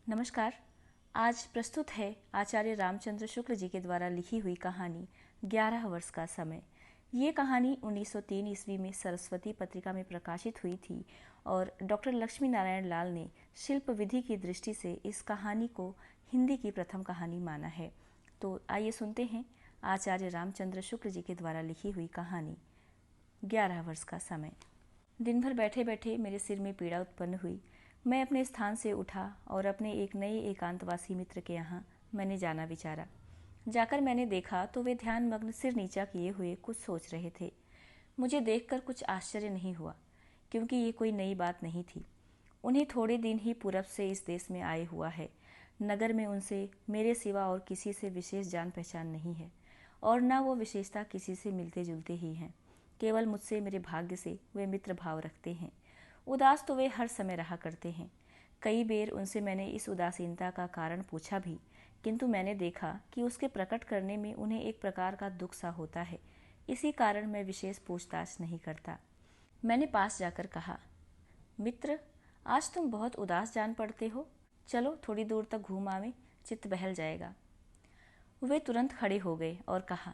नमस्कार। आज प्रस्तुत है आचार्य रामचंद्र शुक्ल जी के द्वारा लिखी हुई कहानी 11 वर्ष का समय। ये कहानी 1903 ईस्वी में सरस्वती पत्रिका में प्रकाशित हुई थी और डॉक्टर लक्ष्मी नारायण लाल ने शिल्प विधि की दृष्टि से इस कहानी को हिंदी की प्रथम कहानी माना है। तो आइए सुनते हैं आचार्य रामचंद्र शुक्ल जी के द्वारा लिखी हुई कहानी 11 वर्ष का समय। दिन भर बैठे बैठे मेरे सिर में पीड़ा उत्पन्न हुई। मैं अपने स्थान से उठा और अपने एक नए एकांतवासी मित्र के यहाँ मैंने जाना विचारा। जाकर मैंने देखा तो वे ध्यान मग्न सिर नीचा किए हुए कुछ सोच रहे थे। मुझे देखकर कुछ आश्चर्य नहीं हुआ, क्योंकि ये कोई नई बात नहीं थी। उन्हें थोड़े दिन ही पूरब से इस देश में आए हुआ है। नगर में उनसे मेरे सिवा और किसी से विशेष जान पहचान नहीं है, और न वो विशेषता किसी से मिलते जुलते ही हैं। केवल मुझसे मेरे भाग्य से वे मित्र भाव रखते हैं। उदास तो वे हर समय रहा करते हैं। कई बेर उनसे मैंने इस उदासीनता का कारण पूछा भी, किंतु मैंने देखा कि उसके प्रकट करने में उन्हें एक प्रकार का दुख सा होता है। इसी कारण मैं विशेष पूछताछ नहीं करता। मैंने पास जाकर कहा, मित्र, आज तुम बहुत उदास जान पड़ते हो। चलो थोड़ी दूर तक घूम आवें, चित्त बहल जाएगा। वे तुरंत खड़े हो गए और कहा,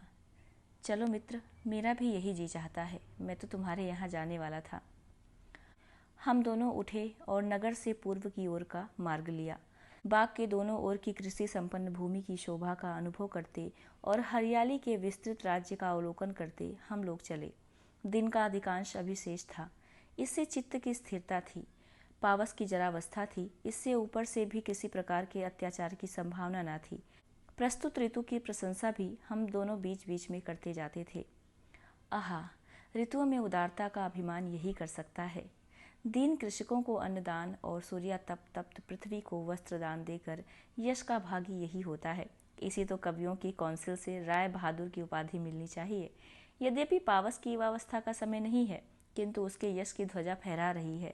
चलो मित्र, मेरा भी यही जी चाहता है। मैं तो तुम्हारे यहाँ जाने वाला था। हम दोनों उठे और नगर से पूर्व की ओर का मार्ग लिया। बाग के दोनों ओर की कृषि संपन्न भूमि की शोभा का अनुभव करते और हरियाली के विस्तृत राज्य का अवलोकन करते हम लोग चले। दिन का अधिकांश अभिशेष था। इससे चित्त की स्थिरता थी, पावस की जरावस्था थी। इससे ऊपर से भी किसी प्रकार के अत्याचार की संभावना न थी। प्रस्तुत ऋतु की प्रशंसा भी हम दोनों बीच बीच में करते जाते थे। आहा, ऋतुओं में उदारता का अभिमान यही कर सकता है। दीन कृषकों को अन्नदान और सूर्यातप्त पृथ्वी को वस्त्रदान देकर यश का भागी यही होता है। इसी तो कवियों की कौंसिल से राय बहादुर की उपाधि मिलनी चाहिए। यद्यपि पावस की युवावस्था का समय नहीं है, किंतु उसके यश की ध्वजा फहरा रही है।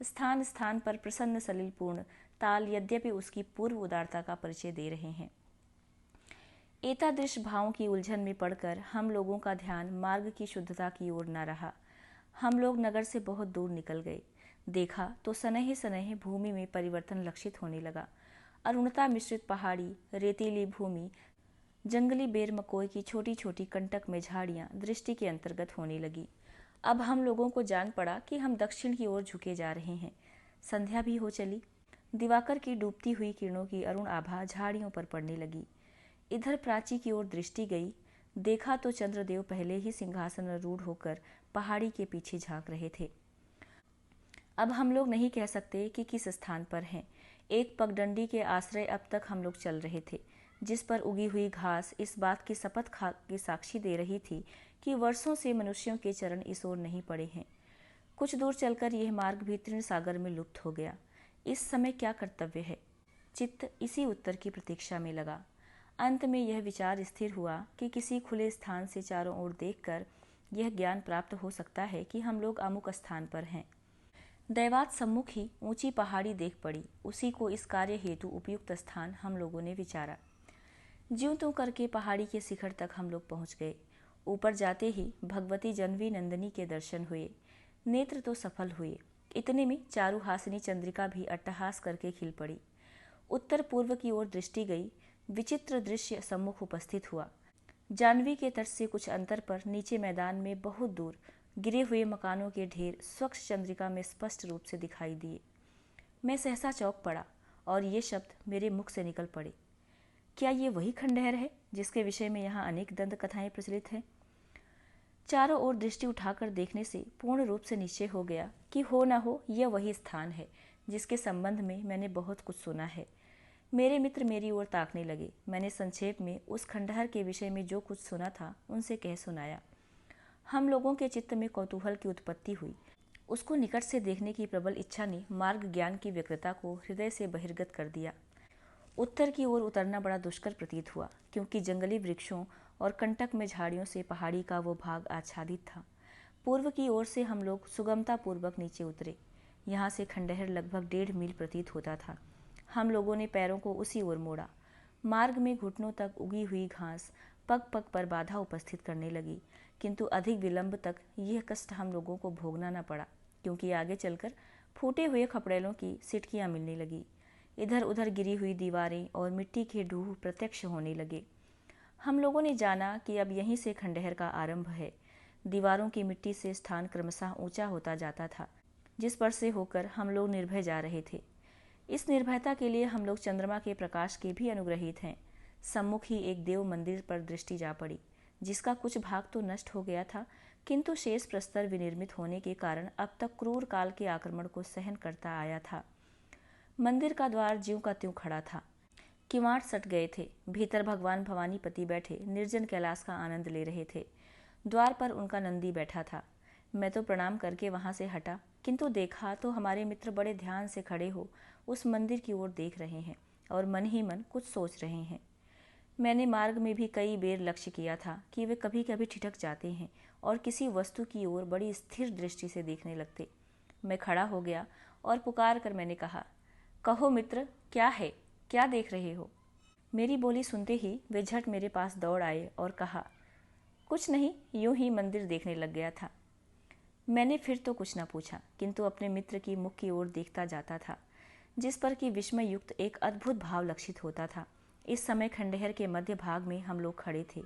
स्थान स्थान पर प्रसन्न सलिलपूर्ण ताल यद्यपि उसकी पूर्व उदारता का परिचय दे रहे हैं। एतादृश भावों की उलझन में पड़कर हम लोगों का ध्यान मार्ग की शुद्धता की ओर न रहा। हम लोग नगर से बहुत दूर निकल गए। देखा तो सनहे सनहे भूमि में परिवर्तन लक्षित होने लगा। अरुणता मिश्रित पहाड़ी, रेतीली भूमि, जंगली बेर मकोई की छोटी छोटी कंटक में झाड़ियां दृष्टि के अंतर्गत होने लगी। अब हम लोगों को जान पड़ा कि हम दक्षिण की ओर झुके जा रहे हैं। संध्या भी हो चली। दिवाकर की डूबती हुई किरणों की अरुण आभा झाड़ियों पर पड़ने लगी। इधर प्राची की ओर दृष्टि गई। देखा तो चंद्रदेव पहले ही सिंहासन रूढ़ होकर पहाड़ी के पीछे झांक रहे थे। अब हम लोग नहीं कह सकते कि किस स्थान पर हैं। एक पगडंडी के आश्रय अब तक हम लोग चल रहे थे, जिस पर उगी हुई घास इस बात की शपथ खा की साक्षी दे रही थी कि वर्षों से मनुष्यों के चरण इस ओर नहीं पड़े हैं। कुछ दूर चलकर यह मार्ग भी तृण सागर में लुप्त हो गया। इस समय क्या कर्तव्य है? चित्त इसी उत्तर की प्रतीक्षा में लगा। अंत में यह विचार स्थिर हुआ कि किसी खुले स्थान से चारों ओर देखकर यह ज्ञान प्राप्त हो सकता है कि हम लोग अमुक स्थान पर हैं। दैवात सम्मुख ही ऊंची पहाड़ी देख पड़ी। उसी को इस कार्य हेतु उपयुक्त स्थान हम लोगों ने विचारा। ज्यों त्यों करके पहाड़ी के शिखर तक हम लोग पहुंच गए। ऊपर जाते ही भगवती जनवी नंदिनी के दर्शन हुए। नेत्र तो सफल हुए। इतने में चारुहासिनी चंद्रिका भी अट्टहास करके खिल पड़ी। उत्तर पूर्व की ओर दृष्टि गई। विचित्र दृश्य सम्मुख उपस्थित हुआ। जानवी के तट से कुछ अंतर पर नीचे मैदान में बहुत दूर गिरे हुए मकानों के ढेर स्वच्छ चंद्रिका में स्पष्ट रूप से दिखाई दिए। मैं सहसा चौंक पड़ा और ये शब्द मेरे मुख से निकल पड़े, क्या ये वही खंडहर है जिसके विषय में यहाँ अनेक दंत कथाएं प्रचलित हैं? चारों ओर दृष्टि उठाकर देखने से पूर्ण रूप से निश्चय हो गया कि हो न हो यह वही स्थान है जिसके संबंध में मैंने बहुत कुछ सुना है। मेरे मित्र मेरी ओर ताकने लगे। मैंने संक्षेप में उस खंडहर के विषय में जो कुछ सुना था उनसे कह सुनाया। हम लोगों के चित्त में कौतूहल की उत्पत्ति हुई। उसको निकट से देखने की प्रबल इच्छा ने मार्ग ज्ञान की व्यग्रता को हृदय से बहिर्गत कर दिया। उत्तर की ओर उतरना बड़ा दुष्कर प्रतीत हुआ, क्योंकि जंगली वृक्षों और कंटक में झाड़ियों से पहाड़ी का वो भाग आच्छादित था। पूर्व की ओर से हम लोग सुगमता पूर्वक नीचे उतरे। यहाँ से खंडहर लगभग 1.5 मील प्रतीत होता था। हम लोगों ने पैरों को उसी ओर मोड़ा। मार्ग में घुटनों तक उगी हुई घास पग पग पर बाधा उपस्थित करने लगी, किंतु अधिक विलंब तक यह कष्ट हम लोगों को भोगना न पड़ा, क्योंकि आगे चलकर फूटे हुए खपड़ेलों की सिटकियां मिलने लगी। इधर उधर गिरी हुई दीवारें और मिट्टी के ढूंढ प्रत्यक्ष होने लगे। हम लोगों ने जाना कि अब यहीं से खंडहर का आरंभ है। दीवारों की मिट्टी से स्थान क्रमशः ऊंचा होता जाता था, जिस पर से होकर हम लोग निर्भय जा रहे थे। इस निर्भयता के लिए हम लोग चंद्रमा के प्रकाश के भी अनुग्रहित हैं। सम्मुख ही एक देव मंदिर पर दृष्टि जा पड़ी, जिसका कुछ भाग तो नष्ट हो गया था, किंतु शेष प्रस्तर विनिर्मित होने के कारण अब तक क्रूर काल के आक्रमण को सहन करता आया था। मंदिर का द्वार ज्यों का त्यों खड़ा था। किवाड़ सट गए थे। भीतर भगवान भवानीपति बैठे निर्जन कैलाश का आनंद ले रहे थे। द्वार पर उनका नंदी बैठा था। मैं तो प्रणाम करके वहां से हटा, किंतु देखा तो हमारे मित्र बड़े ध्यान से खड़े हो उस मंदिर की ओर देख रहे हैं और मन ही मन कुछ सोच रहे हैं। मैंने मार्ग में भी कई बेर लक्ष्य किया था कि वे कभी कभी ठिठक जाते हैं और किसी वस्तु की ओर बड़ी स्थिर दृष्टि से देखने लगते। मैं खड़ा हो गया और पुकार कर मैंने कहा, कहो मित्र, क्या है, क्या देख रहे हो? मेरी बोली सुनते ही वे झट मेरे पास दौड़ आए और कहा, कुछ नहीं, यूं ही मंदिर देखने लग गया था। मैंने फिर तो कुछ न पूछा, किंतु अपने मित्र की मुख की ओर देखता जाता था, जिस पर कि विस्मय युक्त एक अद्भुत भाव लक्षित होता था। इस समय खंडहर के मध्य भाग में हम लोग खड़े थे।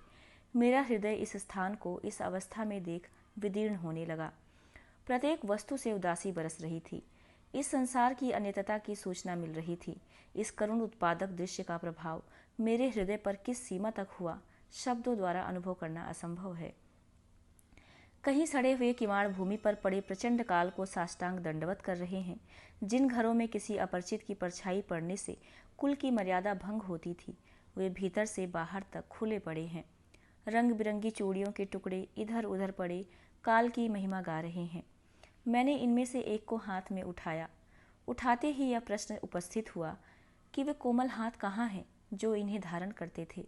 मेरा हृदय इस स्थान को इस अवस्था में देख विदीर्ण होने लगा। प्रत्येक वस्तु से उदासी बरस रही थी। इस संसार की अनित्यता की सूचना मिल रही थी। इस करुण उत्पादक दृश्य का प्रभाव मेरे हृदय पर किस सीमा तक हुआ, शब्दों द्वारा अनुभव करना असंभव है। कहीं सड़े हुए किवाड़ भूमि पर पड़े प्रचंड काल को साष्टांग दंडवत कर रहे हैं। जिन घरों में किसी अपरिचित की परछाई पड़ने से कुल की मर्यादा भंग होती थी, वे भीतर से बाहर तक खुले पड़े हैं। रंग बिरंगी चूड़ियों के टुकड़े इधर उधर पड़े काल की महिमा गा रहे हैं। मैंने इनमें से एक को हाथ में उठाया। उठाते ही यह प्रश्न उपस्थित हुआ कि वे कोमल हाथ कहाँ हैं जो इन्हें धारण करते थे।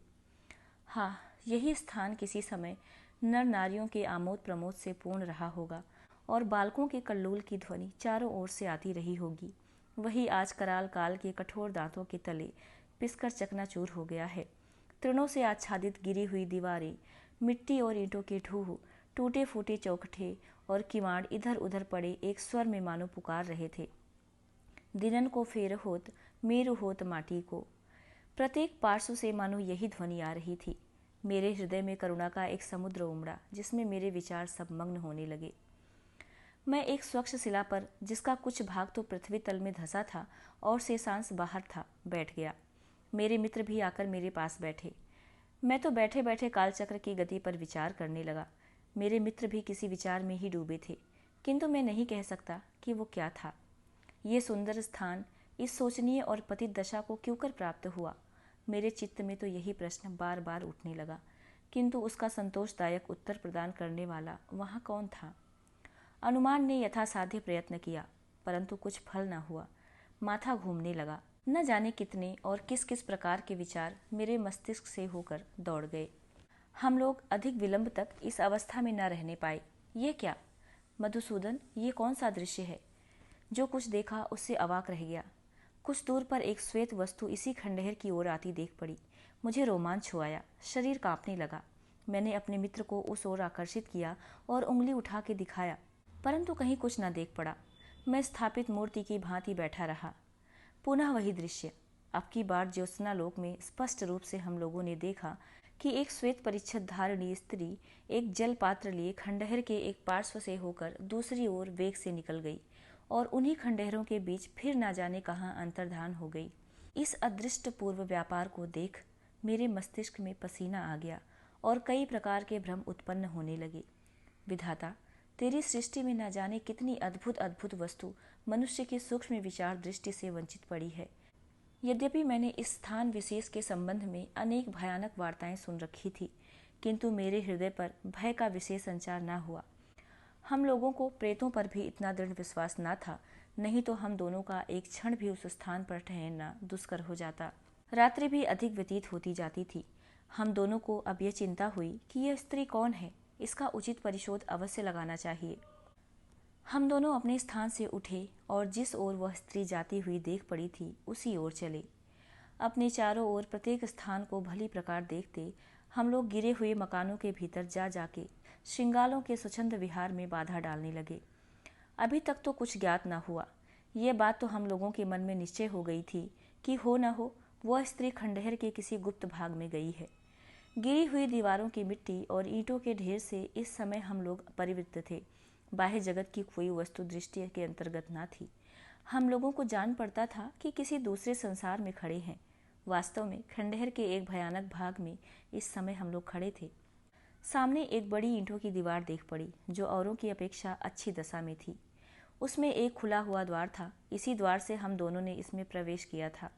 हाँ, यही स्थान किसी समय नर नारियों के आमोद प्रमोद से पूर्ण रहा होगा और बालकों के कल्लोल की ध्वनि चारों ओर से आती रही होगी। वही आज कराल काल के कठोर दांतों के तले पिसकर चकनाचूर हो गया है। तृणों से आच्छादित गिरी हुई दीवारें, मिट्टी और ईंटों के ढूह, टूटे फूटे चौखटे और किवाड़ इधर उधर पड़े एक स्वर में मानो पुकार रहे थे, दिनन को फेर होत, मेरु होत माटी को। प्रत्येक पार्श्व से मानो यही ध्वनि आ रही थी। मेरे हृदय में करुणा का एक समुद्र उमड़ा, जिसमें मेरे विचार सब मग्न होने लगे। मैं एक स्वच्छ शिला पर, जिसका कुछ भाग तो पृथ्वी तल में धंसा था और शेषांश बाहर था, बैठ गया। मेरे मित्र भी आकर मेरे पास बैठे। मैं तो बैठे बैठे कालचक्र की गति पर विचार करने लगा। मेरे मित्र भी किसी विचार में ही डूबे थे, किंतु मैं नहीं कह सकता कि वो क्या था। ये सुंदर स्थान इस शोचनीय और पतित दशा को क्यों कर प्राप्त हुआ? मेरे चित्त में तो यही प्रश्न बार बार उठने लगा, किंतु उसका संतोषदायक उत्तर प्रदान करने वाला वहाँ कौन था? अनुमान ने यथासाध्य प्रयत्न किया, परंतु कुछ फल न हुआ। माथा घूमने लगा। न जाने कितने और किस किस प्रकार के विचार मेरे मस्तिष्क से होकर दौड़ गए। हम लोग अधिक विलंब तक इस अवस्था में न रहने पाए। ये क्या मधुसूदन, ये कौन सा दृश्य है? जो कुछ देखा उससे अवाक रह गया। कुछ दूर पर एक श्वेत वस्तु इसी खंडहर की ओर आती देख पड़ी। मुझे रोमांच हो आया, शरीर कांपने लगा। मैंने अपने मित्र को उस ओर आकर्षित किया और उंगली उठा के दिखाया, परंतु कहीं कुछ न देख पड़ा। मैं स्थापित मूर्ति की भांति बैठा रहा। पुनः वही दृश्य। अब की बार ज्योत्सना लोक में स्पष्ट रूप से हम लोगों ने देखा कि एक श्वेत परिच्छद धारिणी स्त्री एक जल पात्र लिए खंडहर के एक पार्श्व से होकर दूसरी ओर वेग से निकल गई और उन्हीं खंडहरों के बीच फिर ना जाने कहाँ अंतर्धान हो गई। इस अदृष्ट पूर्व व्यापार को देख मेरे मस्तिष्क में पसीना आ गया और कई प्रकार के भ्रम उत्पन्न होने लगे। विधाता, तेरी सृष्टि में न जाने कितनी अद्भुत अद्भुत वस्तु मनुष्य की सूक्ष्म विचार दृष्टि से वंचित पड़ी है। यद्यपि मैंने इस स्थान विशेष के संबंध में अनेक भयानक वार्ताएं सुन रखी थी, किंतु मेरे हृदय पर भय का विशेष संचार न हुआ। हम लोगों को प्रेतों पर भी इतना दृढ़ विश्वास न था, नहीं तो हम दोनों का एक क्षण भी उस स्थान पर ठहरना दुष्कर हो जाता। रात्रि भी अधिक व्यतीत होती जाती थी। हम दोनों को अब यह चिंता हुई कि यह स्त्री कौन है, इसका उचित परिशोध अवश्य लगाना चाहिए। हम दोनों अपने स्थान से उठे और जिस ओर वह स्त्री जाती हुई देख पड़ी थी उसी ओर चले। अपने चारों ओर प्रत्येक स्थान को भली प्रकार देखते हम लोग गिरे हुए मकानों के भीतर जा जाके श्रृंगालों के स्वच्छंद विहार में बाधा डालने लगे। अभी तक तो कुछ ज्ञात न हुआ। यह बात तो हम लोगों के मन में निश्चय हो गई थी कि हो न हो वह स्त्री खंडहर के किसी गुप्त भाग में गई है। गिरी हुई दीवारों की मिट्टी और ईंटों के ढेर से इस समय हम लोग परिवृत्त थे। बाह्य जगत की कोई वस्तु दृष्टि के अंतर्गत न थी। हम लोगों को जान पड़ता था कि किसी दूसरे संसार में खड़े हैं। वास्तव में खंडहर के एक भयानक भाग में इस समय हम लोग खड़े थे। सामने एक बड़ी ईंटों की दीवार देख पड़ी जो औरों की अपेक्षा अच्छी दशा में थी। उसमें एक खुला हुआ द्वार था। इसी द्वार से हम दोनों ने इसमें प्रवेश किया था।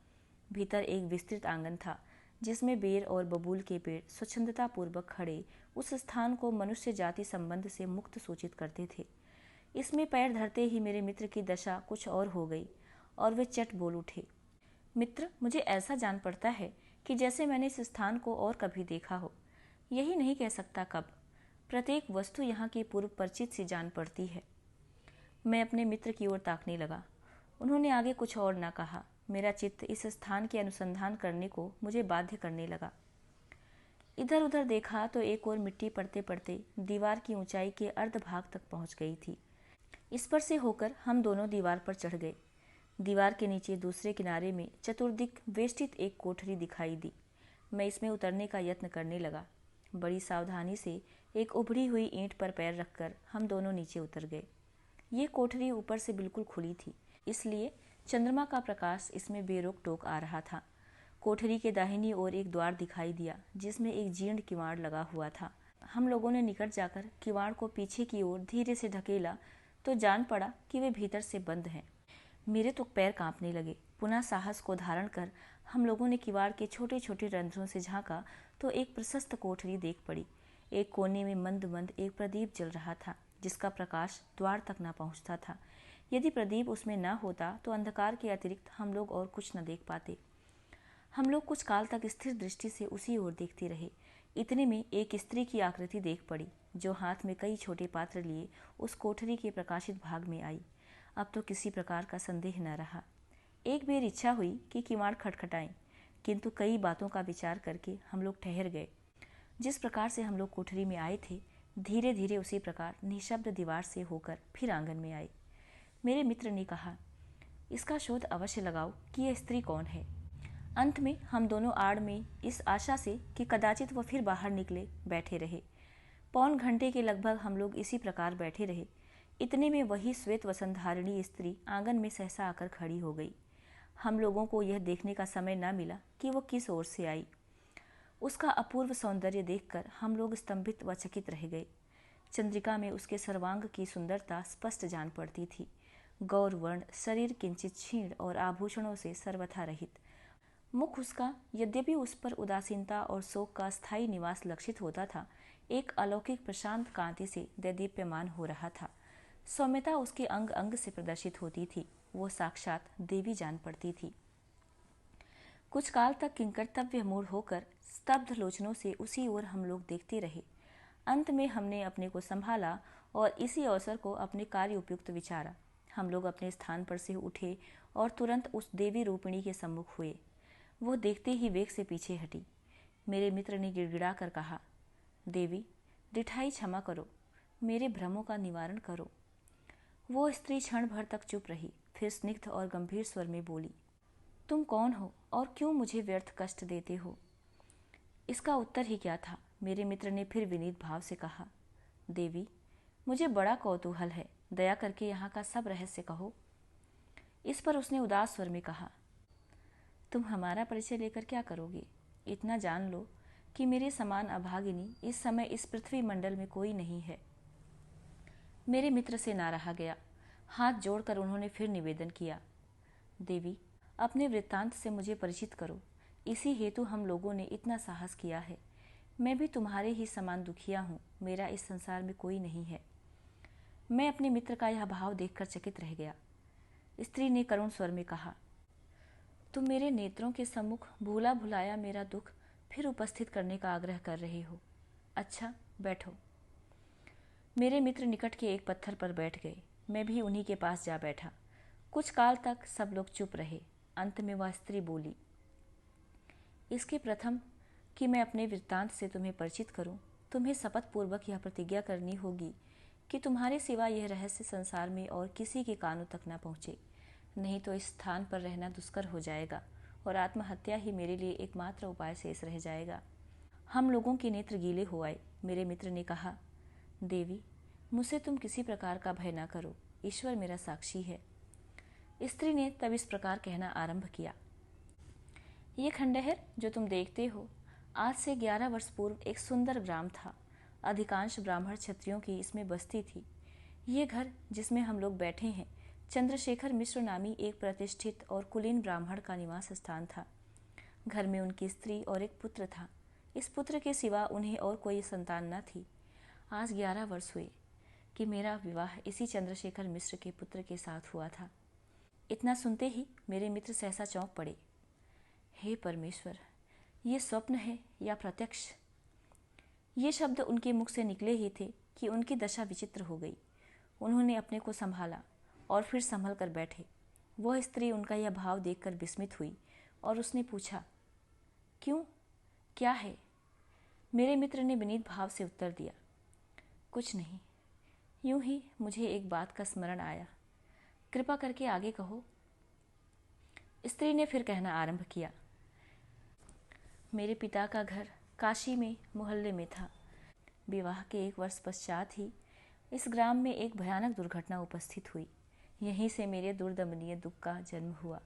भीतर एक विस्तृत आंगन था जिसमें बेर और बबूल के पेड़ स्वच्छंदता पूर्वक खड़े उस स्थान को मनुष्य जाति संबंध से मुक्त सूचित करते थे। इसमें पैर धरते ही मेरे मित्र की दशा कुछ और हो गई और वे चट बोल उठे। मित्र, मुझे ऐसा जान पड़ता है कि जैसे मैंने इस स्थान को और कभी देखा हो। यही नहीं कह सकता कब। प्रत्येक वस्तु यहाँ की पूर्व परिचित सी जान पड़ती है। मैं अपने मित्र की ओर ताकने लगा। उन्होंने आगे कुछ और न कहा। मेरा चित्त इस स्थान के अनुसंधान करने को मुझे बाध्य करने लगा। इधर उधर देखा तो एक और मिट्टी पड़ते पड़ते दीवार की ऊंचाई के अर्ध भाग तक पहुंच गई थी। इस पर से होकर हम दोनों दीवार पर चढ़ गए। दीवार के नीचे दूसरे किनारे में चतुर्दिक वेष्टित एक कोठरी दिखाई दी। मैं इसमें उतरने का यत्न करने लगा। बड़ी सावधानी से एक उभड़ी हुई ईंट पर पैर रखकर हम दोनों नीचे उतर गए। ये कोठरी ऊपर से बिल्कुल खुली थी, इसलिए चंद्रमा का प्रकाश इसमें बेरोक टोक आ रहा था। कोठरी के दाहिनी ओर एक द्वार दिखाई दिया जिसमें एक जीर्ण किवाड़ लगा हुआ था। हम लोगों ने निकट जाकर किवाड़ को पीछे की ओर धीरे से ढकेला तो जान पड़ा कि वे भीतर से बंद हैं। मेरे तो पैर कांपने लगे। पुनः साहस को धारण कर हम लोगों ने किवाड़ के छोटे छोटे रंध्रों से झांका तो एक प्रशस्त कोठरी देख पड़ी। एक कोने में मंद मंद एक प्रदीप जल रहा था जिसका प्रकाश द्वार तक न पहुंचता था। यदि प्रदीप उसमें न होता तो अंधकार के अतिरिक्त हम लोग और कुछ न देख पाते। हम लोग कुछ काल तक स्थिर दृष्टि से उसी ओर देखते रहे। इतने में एक स्त्री की आकृति देख पड़ी जो हाथ में कई छोटे पात्र लिए उस कोठरी के प्रकाशित भाग में आई। अब तो किसी प्रकार का संदेह न रहा। एक बेर इच्छा हुई कि किवाड़ खटखटाएं, किंतु कई बातों का विचार करके हम लोग ठहर गए। जिस प्रकार से हम लोग कोठरी में आए थे, धीरे धीरे उसी प्रकार निशब्द दीवार से होकर फिर आंगन में आए। मेरे मित्र ने कहा, इसका शोध अवश्य लगाओ कि यह स्त्री कौन है। अंत में हम दोनों आड़ में इस आशा से कि कदाचित वह फिर बाहर निकले बैठे रहे। पौन घंटे के लगभग हम लोग इसी प्रकार बैठे रहे। इतने में वही श्वेत वसंधारिणी स्त्री आंगन में सहसा आकर खड़ी हो गई। हम लोगों को यह देखने का समय न मिला कि वो किस ओर से आई। उसका अपूर्व सौंदर्य देखकर हम लोग स्तंभित व चकित रह गए। चंद्रिका में उसके सर्वांग की सुंदरता स्पष्ट जान पड़ती थी। गौर वर्ण, शरीर किंचित क्षीण और आभूषणों से सर्वथा रहित। मुख उसका, यद्यपि उस पर उदासीनता और शोक का स्थायी निवास लक्षित होता था, एक अलौकिक प्रशांत कांति से दैदीप्यमान हो रहा था। सौम्यता उसके अंग अंग से प्रदर्शित होती थी। वो साक्षात देवी जान पड़ती थी। कुछ काल तक किंकर्तव्य मूढ़ होकर स्तब्ध लोचनों से उसी ओर हम लोग देखते रहे। अंत में हमने अपने को संभाला और इसी अवसर को अपने कार्य उपयुक्त विचारा। हम लोग अपने स्थान पर से उठे और तुरंत उस देवी रूपिणी के सम्मुख हुए। वो देखते ही वेग से पीछे हटी। मेरे मित्र ने गिड़गिड़ा कर कहा, देवी, डिठाई क्षमा करो, मेरे भ्रमों का निवारण करो। वो स्त्री क्षण भर तक चुप रही, फिर स्निग्ध और गंभीर स्वर में बोली, तुम कौन हो और क्यों मुझे व्यर्थ कष्ट देते हो? इसका उत्तर ही क्या था। मेरे मित्र ने फिर विनीत भाव से कहा, देवी, मुझे बड़ा कौतूहल है, दया करके यहाँ का सब रहस्य कहो। इस पर उसने उदास स्वर में कहा, तुम हमारा परिचय लेकर क्या करोगे? इतना जान लो कि मेरे समान अभागिनी इस समय इस पृथ्वी मंडल में कोई नहीं है। मेरे मित्र से ना रहा गया। हाथ जोड़कर उन्होंने फिर निवेदन किया, देवी, अपने वृत्तांत से मुझे परिचित करो। इसी हेतु हम लोगों ने इतना साहस किया है। मैं भी तुम्हारे ही समान दुखिया हूँ। मेरा इस संसार में कोई नहीं है। मैं अपने मित्र का यह भाव देखकर चकित रह गया। स्त्री ने करुण स्वर में कहा, तुम मेरे नेत्रों के सम्मुख भूला भुलाया मेरा दुख फिर उपस्थित करने का आग्रह कर रहे हो। अच्छा, बैठो। मेरे मित्र निकट के एक पत्थर पर बैठ गए। मैं भी उन्हीं के पास जा बैठा। कुछ काल तक सब लोग चुप रहे। अंत में वह स्त्री बोली, इसके प्रथम कि मैं अपने वृत्तांत से तुम्हें परिचित करूं, तुम्हें शपथ पूर्वक यह प्रतिज्ञा करनी होगी कि तुम्हारे सिवा यह रहस्य संसार में और किसी के कानों तक न पहुँचे, नहीं तो इस स्थान पर रहना दुष्कर हो जाएगा और आत्महत्या ही मेरे लिए एकमात्र उपाय शेष रह जाएगा। हम लोगों के नेत्र गीले हो आए। मेरे मित्र ने कहा, देवी, मुझसे तुम किसी प्रकार का भय न करो, ईश्वर मेरा साक्षी है। स्त्री ने तब इस प्रकार कहना आरंभ किया, ये खंडहर जो तुम देखते हो, आज से 11 वर्ष पूर्व एक सुंदर ग्राम था। अधिकांश ब्राह्मण क्षत्रियों की इसमें बस्ती थी। ये घर जिसमें हम लोग बैठे हैं, चंद्रशेखर मिश्र नामी एक प्रतिष्ठित और कुलीन ब्राह्मण का निवास स्थान था। घर में उनकी स्त्री और एक पुत्र था। इस पुत्र के सिवा उन्हें और कोई संतान न थी। आज 11 वर्ष हुए कि मेरा विवाह इसी चंद्रशेखर मिश्र के पुत्र के साथ हुआ था। इतना सुनते ही मेरे मित्र सहसा चौंक पड़े। हे परमेश्वर, ये स्वप्न है या प्रत्यक्ष? ये शब्द उनके मुख से निकले ही थे कि उनकी दशा विचित्र हो गई। उन्होंने अपने को संभाला और फिर संभल कर बैठे। वह स्त्री उनका यह भाव देखकर विस्मित हुई और उसने पूछा, क्यों, क्या है? मेरे मित्र ने विनीत भाव से उत्तर दिया, कुछ नहीं, यूं ही मुझे एक बात का स्मरण आया, कृपा करके आगे कहो। स्त्री ने फिर कहना आरंभ किया, मेरे पिता का घर काशी में मोहल्ले में था। विवाह के 1 वर्ष पश्चात ही इस ग्राम में एक भयानक दुर्घटना उपस्थित हुई। यहीं से मेरे दुर्दमनीय दुख का जन्म हुआ।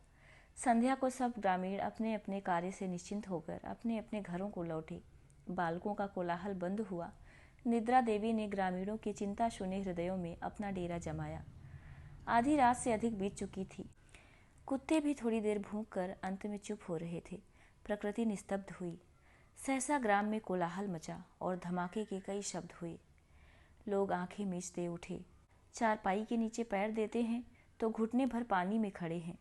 संध्या को सब ग्रामीण अपने अपने कार्य से निश्चिंत होकर अपने अपने घरों को लौटे। बालकों का कोलाहल बंद हुआ। निद्रा देवी ने ग्रामीणों के चिंता शून्य हृदयों में अपना डेरा जमाया। आधी रात से अधिक बीत चुकी थी। कुत्ते भी थोड़ी देर भूख कर अंत में चुप हो रहे थे। प्रकृति निस्तब्ध हुई। सहसा ग्राम में कोलाहल मचा और धमाके के कई शब्द हुए। लोग आंखें मीचते उठे। चारपाई के नीचे पैर देते हैं तो घुटने भर पानी में खड़े हैं।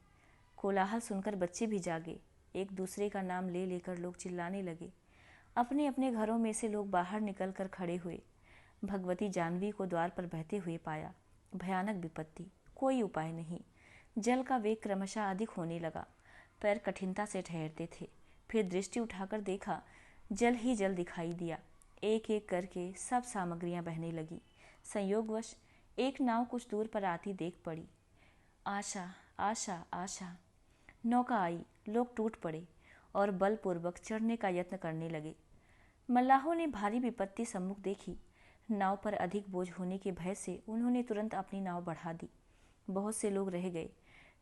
कोलाहल सुनकर बच्चे भी जागे। एक दूसरे का नाम ले लेकर लोग चिल्लाने लगे। अपने अपने घरों में से लोग बाहर निकल कर खड़े हुए। भगवती जानवी को द्वार पर बहते हुए पाया। भयानक विपत्ति, कोई उपाय नहीं। जल का वेग क्रमशः अधिक होने लगा। पैर कठिनता से ठहरते थे। फिर दृष्टि उठाकर देखा, जल ही जल दिखाई दिया। एक एक करके सब सामग्रियां बहने लगी। संयोगवश एक नाव कुछ दूर पर आती देख पड़ी। आशा, आशा, आशा। नौका आई। लोग टूट पड़े और बलपूर्वक चढ़ने का यत्न करने लगे। मल्लाहों ने भारी विपत्ति सम्मुख देखी। नाव पर अधिक बोझ होने के भय से उन्होंने तुरंत अपनी नाव बढ़ा दी। बहुत से लोग रह गए।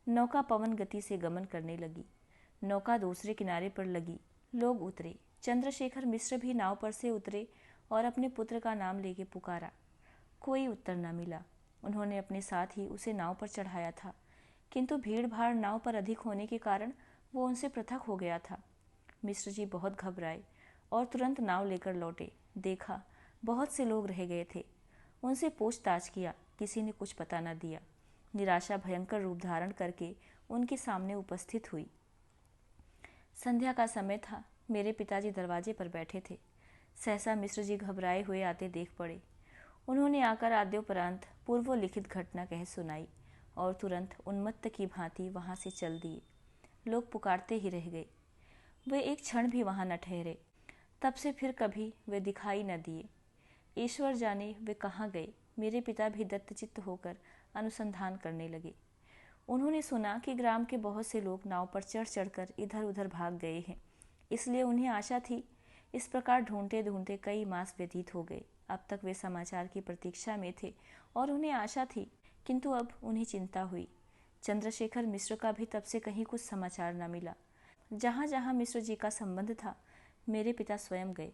नौका पवन गति से गमन करने लगी। नौका दूसरे किनारे पर लगी। लोग उतरे। चंद्रशेखर मिश्र भी नाव पर से उतरे और अपने पुत्र का नाम लेके पुकारा। कोई उत्तर न मिला। उन्होंने अपने साथ ही उसे नाव पर चढ़ाया था, किंतु भीड़ भाड़ नाव पर अधिक होने के कारण वो उनसे पृथक हो गया था। मिश्र जी बहुत घबराए और तुरंत नाव लेकर लौटे। देखा, बहुत से लोग रह गए थे। उनसे पूछताछ किया, किसी ने कुछ पता न दिया। निराशा भयंकर रूप धारण करके उनके सामने उपस्थित हुई। संध्या का समय था। मेरे पिताजी दरवाजे पर बैठे थे। सहसा मिश्र जी घबराए हुए आते देख पड़े। उन्होंने आकर आद्योपरांत पूर्वोल्लिखित घटना कह सुनाई और तुरंत उन्मत्त की भांति वहां से चल दिए। लोग पुकारते ही रह गए। वे एक क्षण भी वहां न ठहरे। तब से फिर कभी वे दिखाई न दिए। ईश्वर जाने वे कहाँ गए। मेरे पिता भी दत्तचित्त होकर अनुसंधान करने लगे। उन्होंने सुना कि ग्राम के बहुत से लोग नाव पर चढ़ चढ़कर इधर उधर भाग गए हैं, इसलिए उन्हें आशा थी। इस प्रकार ढूंढते ढूंढते कई मास व्यतीत हो गए। अब तक वे समाचार की प्रतीक्षा में थे और उन्हें आशा थी, किंतु अब उन्हें चिंता हुई। चंद्रशेखर मिश्र का भी तब से कहीं कुछ समाचार न मिला। जहाँ जहाँ मिश्र जी का संबंध था, मेरे पिता स्वयं गए,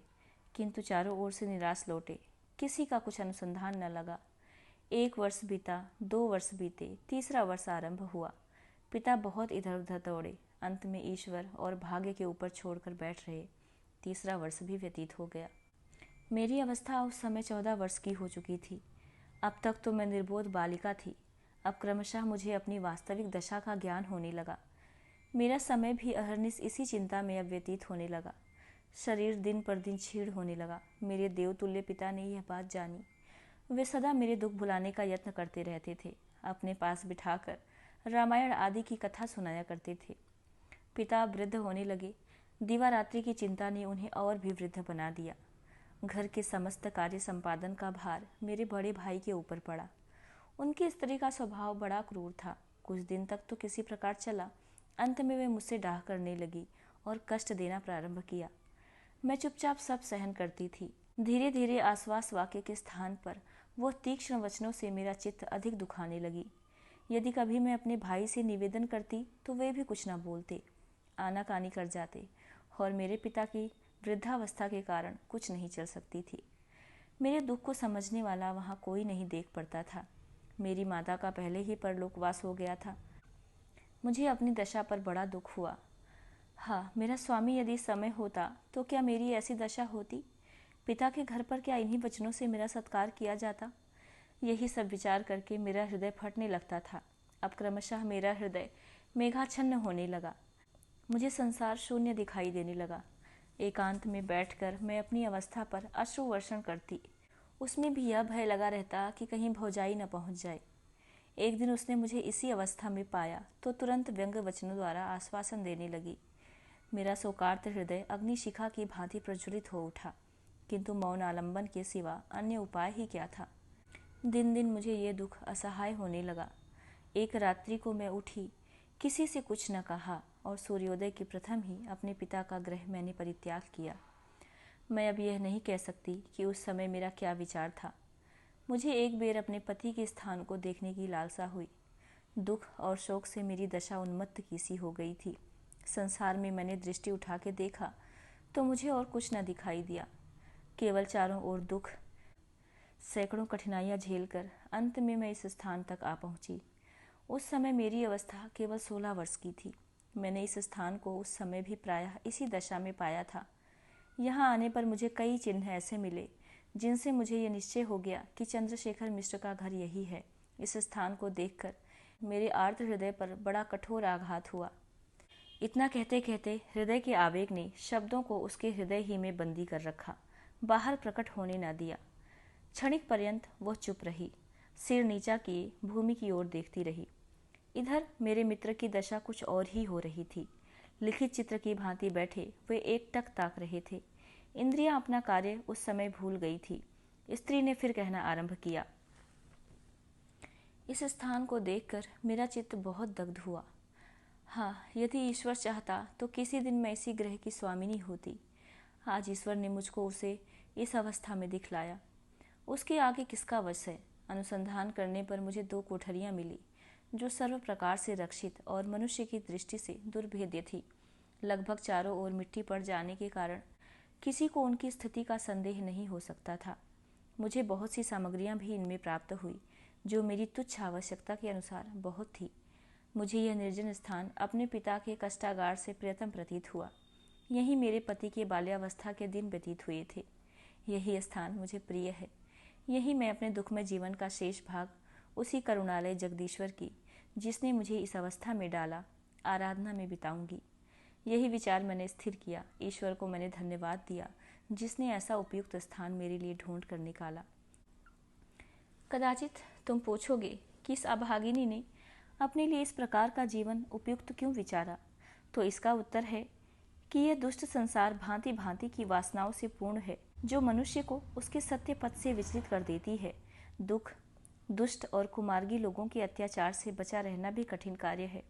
किंतु चारों ओर से निराश लौटे। किसी का कुछ अनुसंधान न लगा। 1 वर्ष बीता, 2 वर्ष बीते, तीसरा वर्ष आरंभ हुआ। पिता बहुत इधर उधर दौड़े। अंत में ईश्वर और भाग्य के ऊपर छोड़कर बैठ रहे। तीसरा वर्ष भी व्यतीत हो गया। मेरी अवस्था उस समय 14 वर्ष की हो चुकी थी। अब तक तो मैं निर्बोध बालिका थी। अब क्रमशः मुझे अपनी वास्तविक दशा का ज्ञान होने लगा। मेरा समय भी अहर्निश इसी चिंता में अब व्यतीत होने लगा। शरीर दिन पर दिन क्षीण होने लगा। मेरे देवतुल्य पिता ने यह बात जानी। वे सदा मेरे दुख भुलाने का यत्न करते रहते थे। अपने पास बिठाकर रामायण आदि की कथा सुनाया करते थे। पिता वृद्ध होने लगे। दिवारात्रि की चिंता ने उन्हें और भी वृद्ध बना दिया। घर के समस्त कार्य संपादन का भार मेरे बड़े भाई के ऊपर पड़ा। उनकी स्त्री का स्वभाव बड़ा क्रूर था। कुछ दिन तक तो किसी प्रकार चला। अंत में वे मुझसे डाह करने लगी और कष्ट देना प्रारंभ किया। मैं चुपचाप सब सहन करती थी। धीरे धीरे आश्वास वाक्य के स्थान पर वो तीक्ष्ण वचनों से मेरा चित्त अधिक दुखाने लगी। यदि कभी मैं अपने भाई से निवेदन करती तो वे भी कुछ न बोलते, आनाकानी कर जाते और मेरे पिता की वृद्धावस्था के कारण कुछ नहीं चल सकती थी। मेरे दुख को समझने वाला वहाँ कोई नहीं देख पड़ता था। मेरी माता का पहले ही परलोकवास हो गया था। मुझे अपनी दशा पर बड़ा दुख हुआ। हाँ, मेरा स्वामी यदि समय होता तो क्या मेरी ऐसी दशा होती? पिता के घर पर क्या इन्हीं वचनों से मेरा सत्कार किया जाता? यही सब विचार करके मेरा हृदय फटने लगता था। अब क्रमशः मेरा हृदय मेघाच्छन्न होने लगा। मुझे संसार शून्य दिखाई देने लगा। एकांत में बैठकर मैं अपनी अवस्था पर अश्रु वर्षण करती। उसमें भी यह भय लगा रहता कि कहीं भौजाई न पहुंच जाए। एक दिन उसने मुझे इसी अवस्था में पाया तो तुरंत व्यंग्य वचनों द्वारा आश्वासन देने लगी। मेरा शोकार्त हृदय अग्निशिखा की भांति प्रज्वलित हो उठा, किंतु मौन आलंबन के सिवा अन्य उपाय ही क्या था। दिन दिन मुझे ये दुख असहाय होने लगा। एक रात्रि को मैं उठी, किसी से कुछ न कहा और सूर्योदय के प्रथम ही अपने पिता का गृह मैंने परित्याग किया। मैं अब यह नहीं कह सकती कि उस समय मेरा क्या विचार था। मुझे एक बेर अपने पति के स्थान को देखने की लालसा हुई। दुख और शोक से मेरी दशा उन्मत्त की सी हो गई थी। संसार में मैंने दृष्टि उठा के देखा तो मुझे और कुछ न दिखाई दिया, केवल चारों ओर दुख। सैकड़ों कठिनाइयां झेलकर अंत में मैं इस स्थान तक आ पहुंची। उस समय मेरी अवस्था केवल 16 वर्ष की थी। मैंने इस स्थान को उस समय भी प्रायः इसी दशा में पाया था। यहाँ आने पर मुझे कई चिन्ह ऐसे मिले जिनसे मुझे ये निश्चय हो गया कि चंद्रशेखर मिश्र का घर यही है। इस स्थान को देखकर मेरे आर्द्र हृदय पर बड़ा कठोर आघात हुआ। इतना कहते कहते हृदय के आवेग ने शब्दों को उसके हृदय ही में बंदी कर रखा, बाहर प्रकट होने न दिया। क्षणिक पर्यंत वह चुप रही, सिर नीचा किए भूमि की ओर देखती रही। इधर मेरे मित्र की दशा कुछ और ही हो रही थी। लिखित चित्र की भांति बैठे वे एकटक ताक रहे थे। इंद्रियां अपना कार्य उस समय भूल गई थी। स्त्री ने फिर कहना आरंभ किया। इस स्थान को देखकर मेरा चित्त बहुत दग्ध हुआ। हाँ, यदि ईश्वर चाहता तो किसी दिन मैं इसी ग्रह की स्वामिनी होती। आज ईश्वर ने मुझको उसे इस अवस्था में दिखलाया। उसके आगे किसका वश है? अनुसंधान करने पर मुझे 2 कोठरियां मिली जो सर्व प्रकार से रक्षित और मनुष्य की दृष्टि से दुर्भेद्य थी। लगभग चारों ओर मिट्टी पड़ जाने के कारण किसी को उनकी स्थिति का संदेह नहीं हो सकता था। मुझे बहुत सी सामग्रियां भी इनमें प्राप्त हुई जो मेरी तुच्छ आवश्यकता के अनुसार बहुत थी। मुझे यह निर्जन स्थान अपने पिता के कष्टागार से प्रियतम प्रतीत हुआ। यही मेरे पति के बाल्यावस्था के दिन व्यतीत हुए थे। यही स्थान मुझे प्रिय है। यही मैं अपने दुखमय जीवन का शेष भाग उसी करुणालय जगदीश्वर की, जिसने मुझे इस अवस्था में डाला, आराधना में बिताऊंगी। यही विचार मैंने स्थिर किया। ईश्वर को मैंने धन्यवाद दिया जिसने ऐसा उपयुक्त स्थान मेरे लिए ढूंढ कर निकाला। कदाचित तुम पूछोगे कि इस अभागिनी ने अपने लिए इस प्रकार का जीवन उपयुक्त क्यों विचारा, तो इसका उत्तर है कि यह दुष्ट संसार भांति भांति की वासनाओं से पूर्ण है जो मनुष्य को उसके सत्य पथ से विचलित कर देती है। दुख, दुष्ट और कुमार्गी लोगों के अत्याचार से बचा रहना भी कठिन कार्य है।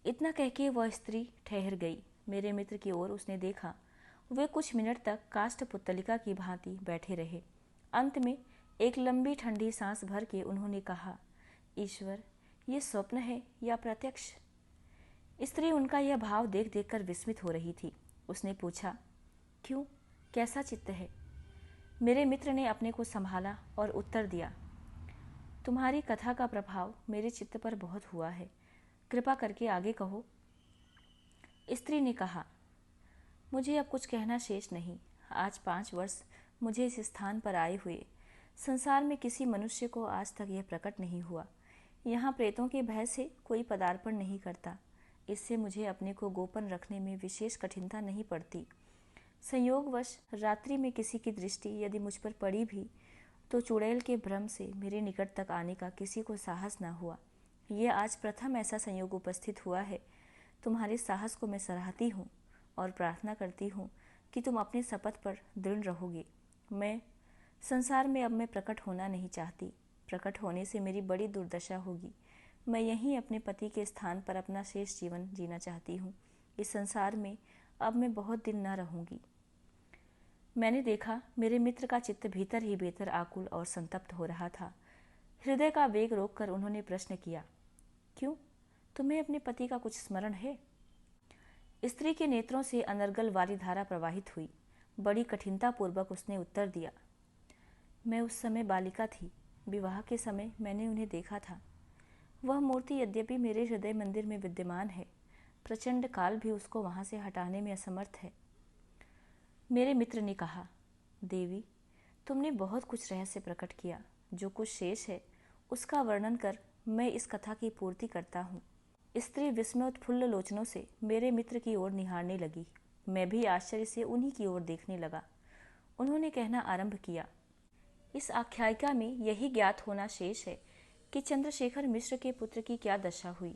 इतना कहके वह स्त्री ठहर गई। मेरे मित्र की ओर उसने देखा। वे कुछ मिनट तक काष्ठ पुतलिका की भांति बैठे रहे। अंत में एक लंबी ठंडी सांस भर के उन्होंने कहा, ईश्वर, ये स्वप्न है या प्रत्यक्ष? स्त्री उनका यह भाव देख देख कर विस्मित हो रही थी। उसने पूछा, क्यों, कैसा चित्त है? मेरे मित्र ने अपने को संभाला और उत्तर दिया, तुम्हारी कथा का प्रभाव मेरे चित्त पर बहुत हुआ है, कृपा करके आगे कहो। स्त्री ने कहा, मुझे अब कुछ कहना शेष नहीं। आज 5 वर्ष मुझे इस स्थान पर आए हुए संसार में किसी मनुष्य को आज तक यह प्रकट नहीं हुआ। यहाँ प्रेतों के भय से कोई पदार्पण नहीं करता। इससे मुझे अपने को गोपन रखने में विशेष कठिनता नहीं पड़ती। संयोगवश रात्रि में किसी की दृष्टि यदि मुझ पर पड़ी भी तो चुड़ैल के भ्रम से मेरे निकट तक आने का किसी को साहस न हुआ। यह आज प्रथम ऐसा संयोग उपस्थित हुआ है। तुम्हारे साहस को मैं सराहती हूँ और प्रार्थना करती हूँ कि तुम अपने शपथ पर दृढ़ रहोगे। मैं संसार में अब मैं प्रकट होना नहीं चाहती। प्रकट होने से मेरी बड़ी दुर्दशा होगी। मैं यहीं अपने पति के स्थान पर अपना शेष जीवन जीना चाहती हूँ। इस संसार में अब मैं बहुत दिन न रहूँगी। मैंने देखा मेरे मित्र का चित्त भीतर ही भीतर आकुल और संतप्त हो रहा था। हृदय का वेग रोककर उन्होंने प्रश्न किया, क्यों, तुम्हें अपने पति का कुछ स्मरण है? स्त्री के नेत्रों से अनर्गल वाली धारा प्रवाहित हुई। बड़ी कठिनता पूर्वक उसने उत्तर दिया, मैं उस समय बालिका थी। विवाह के समय मैंने उन्हें देखा था। वह मूर्ति यद्यपि मेरे हृदय मंदिर में विद्यमान है, प्रचंड काल भी उसको वहां से हटाने में असमर्थ है। मेरे मित्र ने कहा, देवी, तुमने बहुत कुछ रहस्य प्रकट किया। जो कुछ शेष है उसका वर्णन कर मैं इस कथा की पूर्ति करता हूँ। स्त्री विस्मयोत्फुल्ल लोचनों से मेरे मित्र की ओर निहारने लगी। मैं भी आश्चर्य से उन्हीं की ओर देखने लगा। उन्होंने कहना आरंभ किया, इस आख्यायिका में यही ज्ञात होना शेष है कि चंद्रशेखर मिश्र के पुत्र की क्या दशा हुई।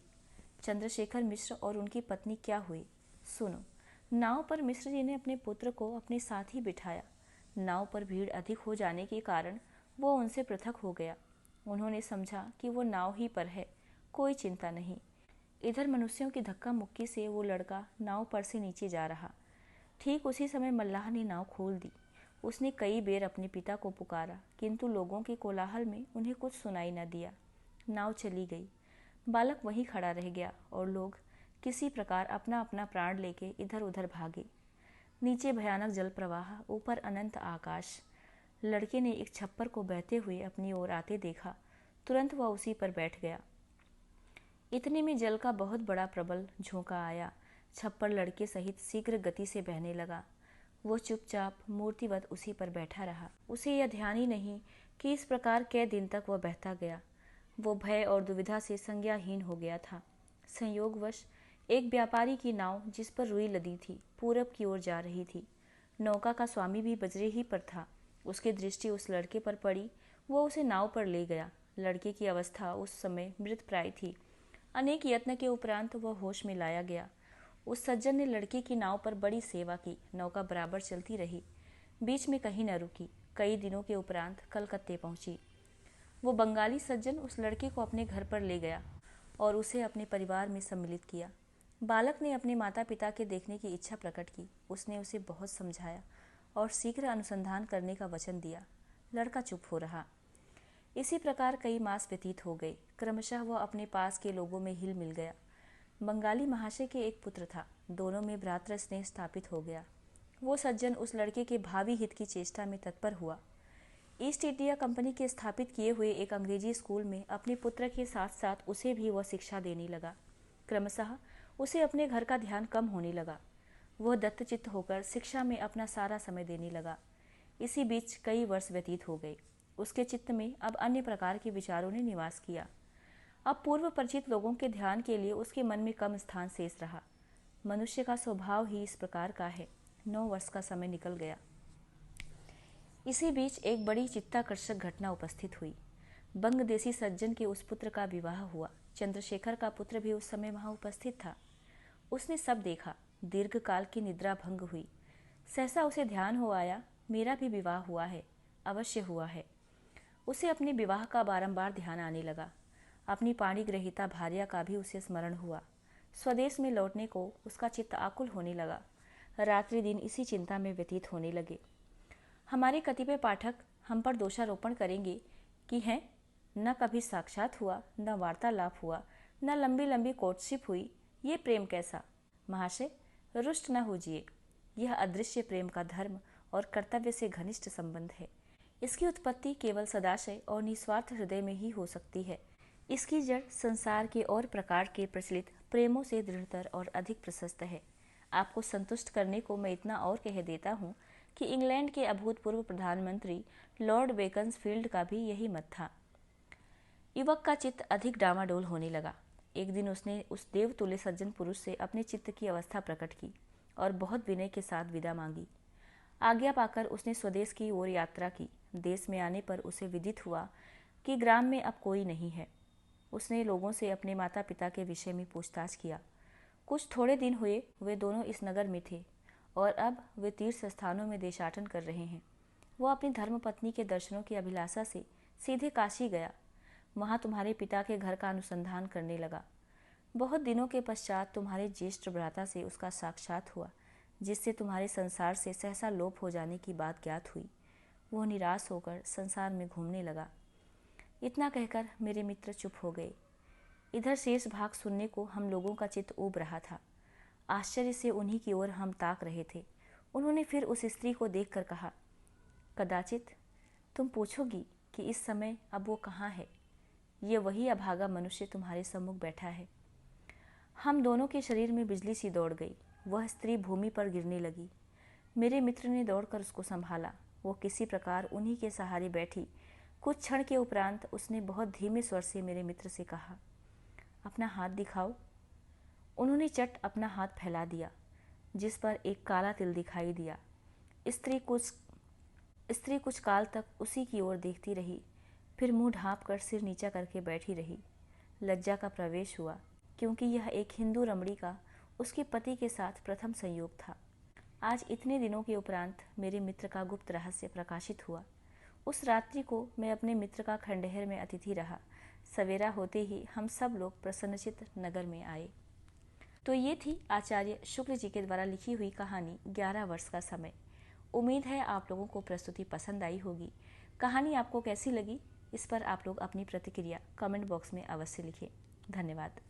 चंद्रशेखर मिश्र और उनकी पत्नी क्या हुई, सुनो। नाव पर मिश्र जी ने अपने पुत्र को अपने साथ ही बिठाया। नाव पर भीड़ अधिक हो जाने के कारण वो उनसे पृथक हो गया। उन्होंने समझा कि वो नाव ही पर है, कोई चिंता नहीं। इधर मनुष्यों की धक्का मुक्की से वो लड़का नाव पर से नीचे जा रहा। ठीक उसी समय मल्लाह ने नाव खोल दी। उसने कई बेर अपने पिता को पुकारा, किंतु लोगों के कोलाहल में उन्हें कुछ सुनाई न दिया। नाव चली गई। बालक वहीं खड़ा रह गया और लोग किसी प्रकार अपना अपना प्राण लेके इधर उधर भागे। नीचे भयानक जल प्रवाह, ऊपर अनंत आकाश। लड़के ने एक छप्पर को बहते हुए अपनी ओर आते देखा। तुरंत वह उसी पर बैठ गया। इतने में जल का बहुत बड़ा प्रबल झोंका आया। छप्पर लड़के सहित शीघ्र गति से बहने लगा। वो चुपचाप मूर्तिवत उसी पर बैठा रहा। उसे यह ध्यान ही नहीं कि इस प्रकार कै दिन तक वह बहता गया। वो भय और दुविधा से संज्ञाहीन हो गया था। संयोगवश एक व्यापारी की नाव, जिस पर रुई लदी थी, पूरब की ओर जा रही थी। नौका का स्वामी भी बजरे ही पर था। उसकी दृष्टि उस लड़के पर पड़ी। वो उसे नाव पर ले गया। लड़के की अवस्था उस समय मृतप्राय थी। अनेक यत्न के उपरांत वह होश में लाया गया। उस सज्जन ने लड़के की नाव पर बड़ी सेवा की। नौका बराबर चलती रही, बीच में कहीं न रुकी। कई दिनों के उपरांत कलकत्ते पहुंची। वो बंगाली सज्जन उस लड़के को अपने घर पर ले गया और उसे अपने परिवार में सम्मिलित किया। बालक ने अपने माता पिता के देखने की इच्छा प्रकट की। उसने उसे बहुत समझाया और शीघ्र अनुसंधान करने का वचन दिया। लड़का चुप हो रहा। इसी प्रकार कई मास व्यतीत हो गए। क्रमशः वह अपने पास के लोगों में हिल मिल गया। बंगाली महाशय के एक पुत्र था। दोनों में भ्रातृ स्नेह स्थापित हो गया। वो सज्जन उस लड़के के भावी हित की चेष्टा में तत्पर हुआ। ईस्ट इंडिया कंपनी के स्थापित किए हुए एक अंग्रेजी स्कूल में अपने पुत्र के साथ साथ उसे भी वह शिक्षा देने लगा। क्रमशः उसे अपने घर का ध्यान कम होने लगा। वह दत्तचित्त होकर शिक्षा में अपना सारा समय देने लगा। इसी बीच कई वर्ष व्यतीत हो गए। उसके चित्त में अब अन्य प्रकार के विचारों ने निवास किया। अब पूर्व परिचित लोगों के ध्यान के लिए उसके मन में कम स्थान शेष रहा। मनुष्य का स्वभाव ही इस प्रकार का है। 9 वर्ष का समय निकल गया। इसी बीच एक बड़ी चित्ताकर्षक घटना उपस्थित हुई। बंगदेशी सज्जन के उस पुत्र का विवाह हुआ। चंद्रशेखर का पुत्र भी उस समय वहां उपस्थित था। उसने सब देखा। दीर्घ काल की निद्रा भंग हुई। सहसा उसे ध्यान हो आया, मेरा भी विवाह हुआ है, अवश्य हुआ है। उसे अपने विवाह का बारंबार ध्यान आने लगा। अपनी पाणिग्रहिता भार्या का भी उसे स्मरण हुआ। स्वदेश में लौटने को उसका चित्त आकुल होने लगा। रात्रि दिन इसी चिंता में व्यतीत होने लगे। हमारे कतिपय पाठक हम पर दोषारोपण करेंगे कि है न कभी साक्षात हुआ, न वार्तालाप हुआ, न लंबी लंबी कोर्टशिप हुई, ये प्रेम कैसा। महाशय, रुष्ट न होजिए। यह अदृश्य प्रेम का धर्म और कर्तव्य से घनिष्ठ संबंध है। इसकी उत्पत्ति केवल सदाशय और निस्वार्थ हृदय में ही हो सकती है। इसकी जड़ संसार के और प्रकार के प्रचलित प्रेमों से दृढ़तर और अधिक प्रशस्त है। आपको संतुष्ट करने को मैं इतना और कह देता हूँ कि इंग्लैंड के अभूतपूर्व प्रधानमंत्री लॉर्ड बेकन्सफील्ड का भी यही मत था। युवक का चित्त अधिक डामाडोल होने लगा। एक दिन उसने उस देवतुल्य सज्जन पुरुष से अपने चित्त की अवस्था प्रकट की और बहुत विनय के साथ विदा मांगी। आज्ञा पाकर उसने स्वदेश की ओर यात्रा की। देश में आने पर उसे विदित हुआ कि ग्राम में अब कोई नहीं है। उसने लोगों से अपने माता पिता के विषय में पूछताछ किया। कुछ थोड़े दिन हुए वे दोनों इस नगर में थे और अब वे तीर्थ स्थानों में देशाटन कर रहे हैं। वो अपनी धर्मपत्नी के दर्शनों की अभिलाषा से सीधे काशी गया। वहाँ तुम्हारे पिता के घर का अनुसंधान करने लगा। बहुत दिनों के पश्चात तुम्हारे ज्येष्ठ भ्राता से उसका साक्षात हुआ, जिससे तुम्हारे संसार से सहसा लोप हो जाने की बात ज्ञात हुई। वह निराश होकर संसार में घूमने लगा। इतना कहकर मेरे मित्र चुप हो गए। इधर शेष भाग सुनने को हम लोगों का चित्त ऊब रहा था। आश्चर्य से उन्हीं की ओर हम ताक रहे थे। उन्होंने फिर उस स्त्री को देखकर कहा, कदाचित तुम पूछोगी कि इस समय अब वो कहाँ है। ये वही अभागा मनुष्य तुम्हारे सम्मुख बैठा है। हम दोनों के शरीर में बिजली सी दौड़ गई। वह स्त्री भूमि पर गिरने लगी। मेरे मित्र ने दौड़कर उसको संभाला। वो किसी प्रकार उन्हीं के सहारे बैठी। कुछ क्षण के उपरांत उसने बहुत धीमे स्वर से मेरे मित्र से कहा, अपना हाथ दिखाओ। उन्होंने चट अपना हाथ फैला दिया, जिस पर एक काला तिल दिखाई दिया। स्त्री कुछ काल तक उसी की ओर देखती रही, फिर मुंह ढांप कर सिर नीचा करके बैठी रही। लज्जा का प्रवेश हुआ, क्योंकि यह एक हिंदू रमणी का उसके पति के साथ प्रथम संयोग था। आज इतने दिनों के उपरांत मेरे मित्र का गुप्त रहस्य प्रकाशित हुआ। उस रात्रि को मैं अपने मित्र का खंडहर में अतिथि रहा। सवेरा होते ही हम सब लोग प्रसन्नचित्त नगर में आए। तो ये थी आचार्य शुक्ल जी के द्वारा लिखी हुई कहानी 11 वर्ष का समय। उम्मीद है आप लोगों को प्रस्तुति पसंद आई होगी। कहानी आपको कैसी लगी, इस पर आप लोग अपनी प्रतिक्रिया कमेंट बॉक्स में अवश्य लिखें। धन्यवाद।